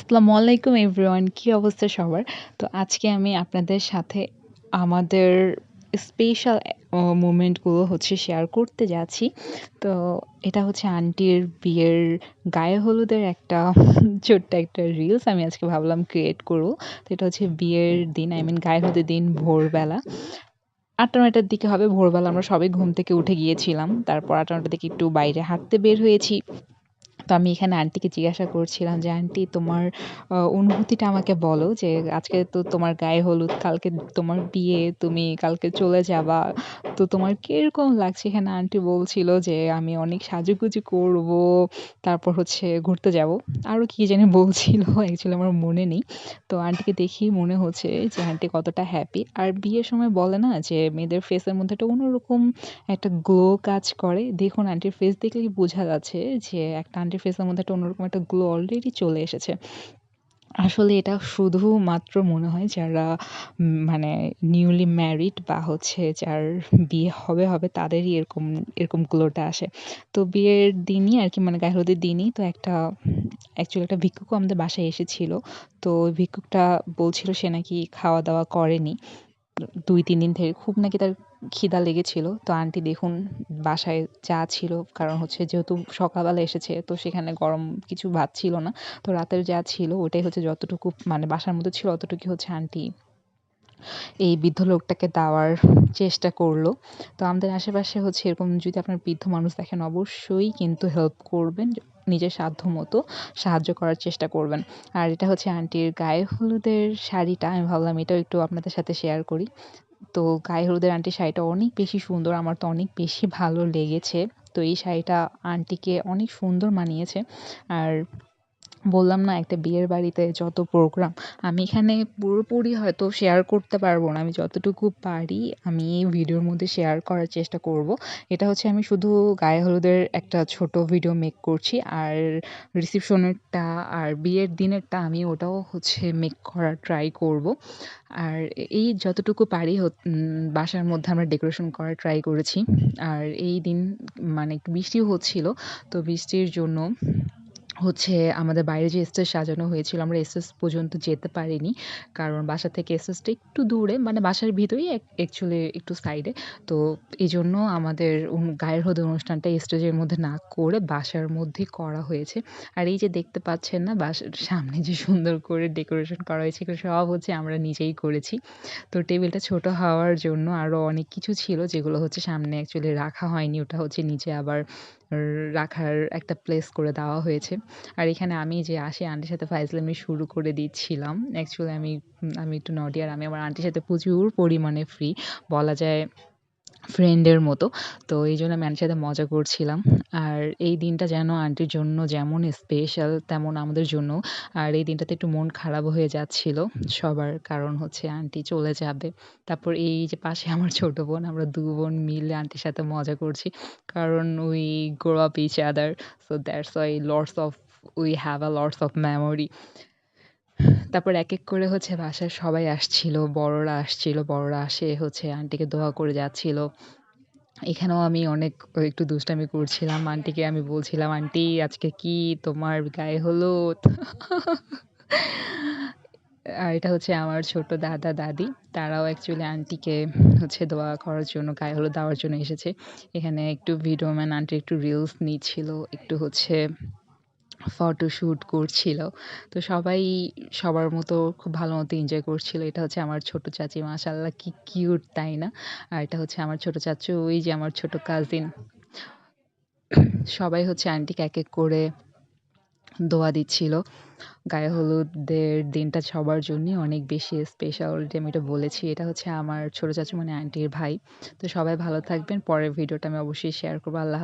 আসসালামু আলাইকুম এভরিওয়ান, কি অবস্থা সবার? তো আজকে আমি আপনাদের সাথে আমাদের স্পেশাল মোমেন্টগুলো শেয়ার করতে যাচ্ছি। তো এটা হচ্ছে আন্টির বিয়ের গায়ে হলুদের একটা ছোট্ট একটা রিলস আমি আজকে ভাবলাম ক্রিয়েট করব। তো এটা হচ্ছে বিয়ের দিন, আই মিন গায়ে হলুদের দিন ভোরবেলা ৮টা-৯টার দিকে হবে। ভোরবেলা আমরা সবাই ঘুম থেকে উঠে গিয়েছিলাম। তারপর ৮টা-৯টার দিকে একটু বাইরে হাঁটতে বের হয়েছি। তো আমি এখানে আন্টিকে জিজ্ঞাসা করছিলাম যে, "আন্টি তোমার অনুভূতিটা আমাকে বলো যে আজকে তো তোমার গায়ে হলুদ, কালকে তোমার বিয়ে, তুমি কালকে চলে যাবা। তো তোমার কিরকম লাগছে?" এখানে আন্টি বলছিল যে, "আমি অনেক সাজুগুজু করব, তারপর ঘুরতে যাব।" আরও কি জানি বলছিল অ্যাকচুয়ালি আমার মনে নেই। তো আন্টিকে দেখেই মনে হচ্ছে যে আন্টি কতটা হ্যাপি। আর বিয়ের সময় বলে না যে মেয়েদের ফেসের মধ্যে একটা অন্যরকম একটা গ্লো কাজ করে। দেখুন আন্টির ফেস দেখলেই বোঝা যাচ্ছে যে একটা আন্টির ফেসের মধ্যে একটা অন্যরকম একটা গ্লো অলরেডি চলে এসেছে। আসলে এটা শুধুমাত্র মনে হয় যারা মানে নিউলি ম্যারিড বা যার বিয়ে হবে তাদেরই এরকম গ্লোটা আসে। তো বিয়ের দিনই আরকি, মানে গায়ে হলুদের দিনই তো অ্যাকচুয়ালি একটা ভিক্ষুকও আমাদের বাসায় এসেছিল। তো ওই ভিক্ষুকটা বলছিল সে নাকি খাওয়া-দাওয়া করেনি। ২-৩ দিন থেকে খুব নাকি তার খিদা লেগেছিল। তো আন্টি দেখুন বাসায় যা ছিল, কারণ যেহেতু সকালবেলা এসেছে তো সেখানে গরম কিছু ভাত ছিল না। তো রাতের যা ছিল ওটাই যতটুকু মানে বাসার মধ্যে ছিল অতটুকুই আন্টি এই বৃদ্ধ লোকটাকে দেওয়ার চেষ্টা করল। তো আমাদের আশেপাশে এরকম যদি আপনার বৃদ্ধ মানুষ দেখেন অবশ্যই কিন্তু হেল্প করবেন। নিজের সাধ্যমতো সাহায্য করার চেষ্টা করবেন। আর এটা আন্টির গায়ে হলুদের শাড়িটা, আমি ভাবলাম এটাও একটু আপনাদের সাথে শেয়ার করি। তো গায়ে হলুদের আন্টির শাড়িটা অনেক বেশি সুন্দর। আমার তো অনেক বেশি ভালো লেগেছে। তো এই শাড়িটা আন্টিকে অনেক সুন্দর মানিয়েছে। আর বললাম না, একটা বিয়ের বাড়িতে যত প্রোগ্রাম, আমি এখানে পুরোপুরি হয়তো শেয়ার করতে পারবো না। আমি যতটুকু পারি আমি এই ভিডিওর মধ্যে শেয়ার করার চেষ্টা করব। এটা আমি শুধু গায়ে হলুদের একটা ছোট ভিডিও মেক করছি। আর রিসেপশনেরটা আর বিয়ের দিনেরটা আমি ওটাও মেক করার ট্রাই করব। আর এই যতটুকু পারি বাসার মধ্যে আমরা ডেকোরেশন করার ট্রাই করেছি। আর এই দিন মানে একটু বৃষ্টিও হচ্ছিল। তো বৃষ্টির জন্য আমাদের বাইরে যে স্টেজ সাজানো হয়েছিল, আমরা স্টেজ পর্যন্ত যেতে পারিনি। কারণ বাসা থেকে স্টেজটা একটু দূরে, মানে বাসার ভিতরেই অ্যাকচুয়ালি একটু সাইডে। তো এজন্য আমাদের গায়ের হলুদের অনুষ্ঠানটা স্টেজের মধ্যে না করে বাসার মধ্যেই করা হয়েছে। আর এই যে দেখতে পাচ্ছেন না বাসার সামনে যে সুন্দর করে ডেকোরেশন করা হয়েছে, এগুলো সব আমরা নিজেই করেছি। তো টেবিলটা ছোট হওয়ার জন্য আরও অনেক কিছু ছিল যেগুলো সামনে অ্যাকচুয়ালি রাখা হয়নি। ওটা নিচে আবার রাখার একটা প্লেস করে দেওয়া হয়েছে। আর এখানে আমি যে আসি আন্টির সাথে ফাইজলামি শুরু করে দিচ্ছিলাম। অ্যাকচুয়ালি আমি একটু নটি, আর আমি আমার আন্টির সাথে প্রচুর পরিমাণে ফ্রি, বলা যায় ফ্রেন্ডের মতো। তো এইজন্য আমি আন্টির সাথে মজা করছিলাম। আর এই দিনটা যেন আন্টির জন্য যেমন স্পেশাল তেমন আমাদের জন্যও। আর এই দিনটাতে একটু মন খারাপও হয়ে যাচ্ছিল সবার। কারণ আন্টি চলে যাবে। তারপর এই যে পাশে আমার ছোট বোন, আমরা ২ বোন মিলে আন্টির সাথে মজা করছি। কারণ we grow up each other, so that's why we have a lots of memory. তারপর একেক করে বাসার সবাই আসছিল, বড়রা আসছিল। বড়রা আসে আন্টিকে দোয়া করে যাচ্ছিল। এখানেও আমি অনেক একটু দুষ্টামি করছিলাম। আন্টিকে আমি বলছিলাম, "আন্টি আজকে কি তোমার গায়ে হলুদ?" আর এটা আমার ছোট দাদা-দাদি। তারাও অ্যাকচুয়ালি আন্টিকে দোয়া করার জন্য, গায়ে হলুদ দেওয়ার জন্য এসেছে। এখানে একটু ভিডিও ম্যান আন্টি একটু রিলস নিচ্ছিল। একটু ফটোশুট করছিল। তো সবাই সবার মতো খুব ভালো মতো এনজয় করছিল। এটা আমার ছোট চাচী, মাশাআল্লাহ কি কিউট, তাই না? আর এটা আমার ছোট চাচু, ওই যে আমার ছোট কাজিন। সবাই আন্টিকে একেক করে দোয়া দিচ্ছিল। গায়ে হলুদের দিনটা সবার জন্যই অনেক বেশি স্পেশাল। অলরেডি আমি এটা বলেছি। এটা আমার ছোট চাচু মানে আন্টির ভাই। তো সবাই ভালো থাকবেন। পরের ভিডিওটা আমি অবশ্যই শেয়ার করব। আল্লাহ